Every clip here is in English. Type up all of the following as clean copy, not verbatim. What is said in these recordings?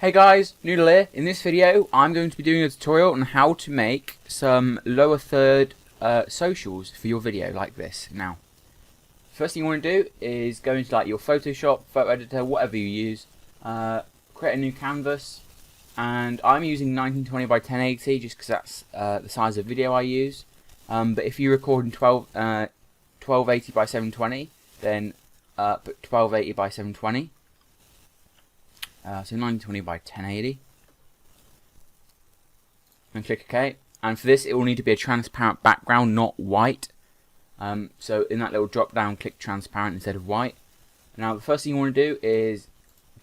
Hey guys, Noodle here. In this video I'm going to be doing a tutorial on how to make some lower third socials for your video like this. Now, first thing you want to do is go into like your Photoshop, photo editor, whatever you use, create a new canvas, and I'm using 1920 by 1080 just because that's the size of video I use. But if you record in 1280 by 720, then put 1280 by 720. So 1920 by 1080, and click OK. And for this, it will need to be a transparent background, not white. So in that little drop down, click transparent instead of white. Now the first thing you want to do is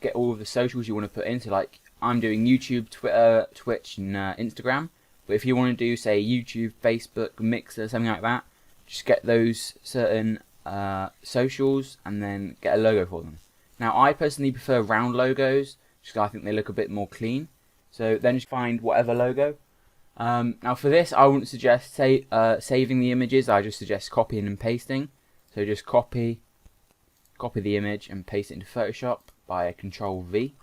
get all of the socials you want to put in. So like I'm doing YouTube, Twitter, Twitch, and Instagram. But if you want to do say YouTube, Facebook, Mixer, something like that, just get those certain socials and then get a logo for them. Now I personally prefer round logos, just because I think they look a bit more clean. So then just find whatever logo. Now for this I wouldn't suggest saving the images, I just suggest copying and pasting. So just copy the image and paste it into Photoshop by Control V.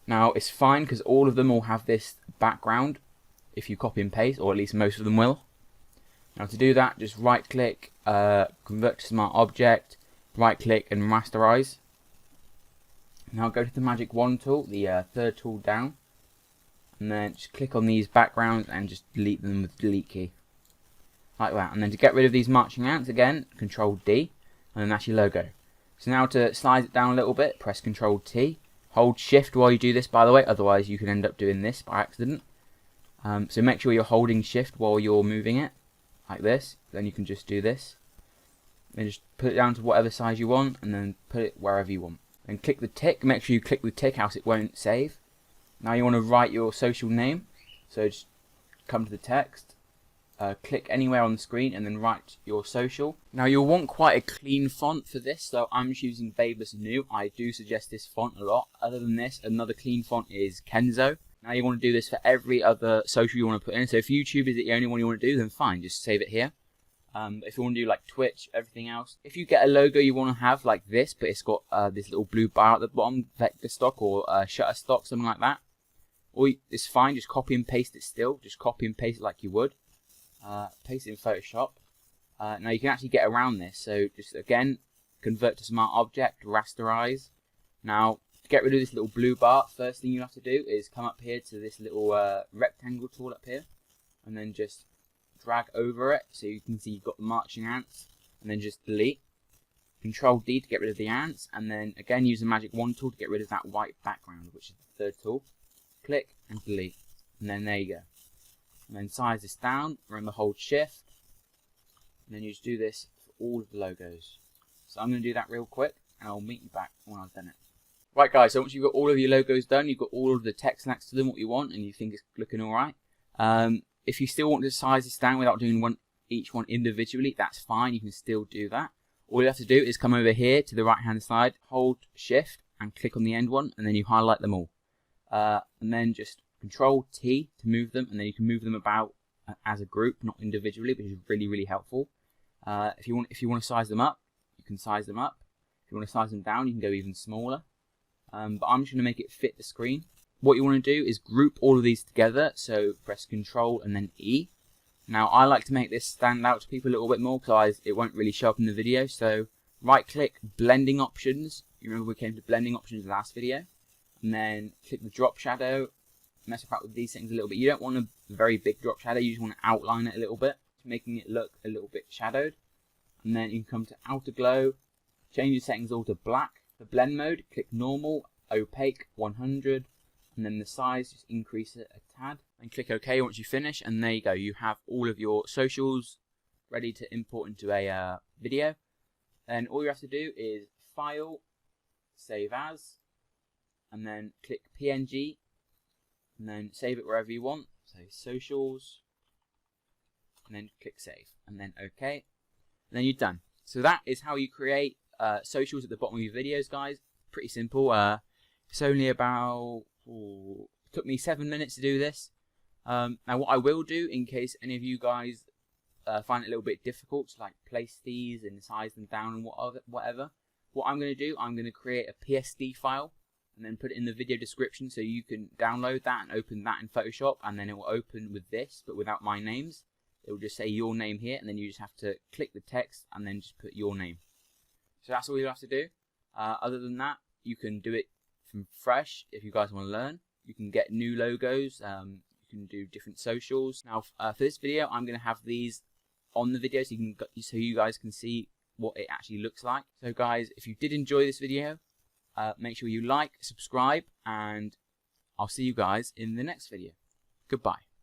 Now it's fine because all of them will have this background if you copy and paste, or at least most of them will. Now to do that, just right click, convert to smart object, right click and rasterize. Now go to the magic wand tool, the third tool down, and then just click on these backgrounds and just delete them with the delete key. Like that. And then to get rid of these marching ants, again, Control D, and then that's your logo. So now to size it down a little bit, press Control T. Hold Shift while you do this, by the way, otherwise you can end up doing this by accident. So make sure you're holding Shift while you're moving it, like this. Then you can just do this. Then just put it down to whatever size you want, and then put it wherever you want. Then click the tick, make sure you click the tick else it won't save. Now you want to write your social name, so just come to the text, click anywhere on the screen and then write your social. Now you'll want quite a clean font for this, so I'm just using Babeless New. I do suggest this font a lot. Other than this, another clean font is Kenzo. Now you want to do this for every other social you want to put in, so if YouTube is the only one you want to do, then fine, just save it here. If you want to do like Twitch, everything else. If you get a logo you want to have like this, but it's got this little blue bar at the bottom, vector stock or Shutterstock, something like that, or it's fine, just copy and paste it still. Just copy and paste it like you would. Paste it in Photoshop. Now you can actually get around this, so just again, convert to smart object, rasterize. Now to get rid of this little blue bar, first thing you have to do is come up here to this little rectangle tool up here, and then just drag over it so you can see you've got the marching ants, and then just delete. Control D to get rid of the ants, and then again use the magic wand tool to get rid of that white background, which is the third tool. Click and delete, and then there you go. And then size this down, remember hold Shift, and then you just do this for all of the logos. So I'm going to do that real quick and I'll meet you back when I've done it. Right guys, so once you've got all of your logos done, you've got all of the text next to them, what you want, and you think it's looking alright. If you still want to size this down without doing each one individually, that's fine, you can still do that. All you have to do is come over here to the right hand side, hold Shift and click on the end one, and then you highlight them all. And then just Control T to move them, and then you can move them about as a group, not individually, which is really helpful. If you want to size them up, you can size them up. If you want to size them down, you can go even smaller. But I'm just going to make it fit the screen. What you want to do is group all of these together, so press Control and then E. Now I like to make this stand out to people a little bit more because it won't really show up in the video, so right click blending options. You remember we came to blending options in the last video, and then click the drop shadow, mess about with these things a little bit. You don't want a very big drop shadow, you just want to outline it a little bit, making it look a little bit shadowed. And then you can come to outer glow, change the settings all to black. For blend mode, click normal, opaque 100, and then the size, just increase it a tad, and click OK once you finish, and there you go, you have all of your socials ready to import into a video. Then all you have to do is File, Save As, and then click PNG, and then save it wherever you want, so socials, and then click save, and then OK, and then you're done. So that is how you create socials at the bottom of your videos, guys. Pretty simple. It's only about, it took me 7 minutes to do this. Now what I will do, in case any of you guys find it a little bit difficult to like place these and size them down and whatever, what I'm going to do, I'm going to create a PSD file, and then put it in the video description so you can download that and open that in Photoshop, and then it will open with this but without my names. It will just say your name here, and then you just have to click the text and then just put your name. So that's all you have to do. Other than that, you can do it from fresh if you guys want to learn. You can get new logos, you can do different socials. Now for this video, I'm going to have these on the video so you guys can see what it actually looks like. So guys, if you did enjoy this video, make sure you like, subscribe, and I'll see you guys in the next video. Goodbye.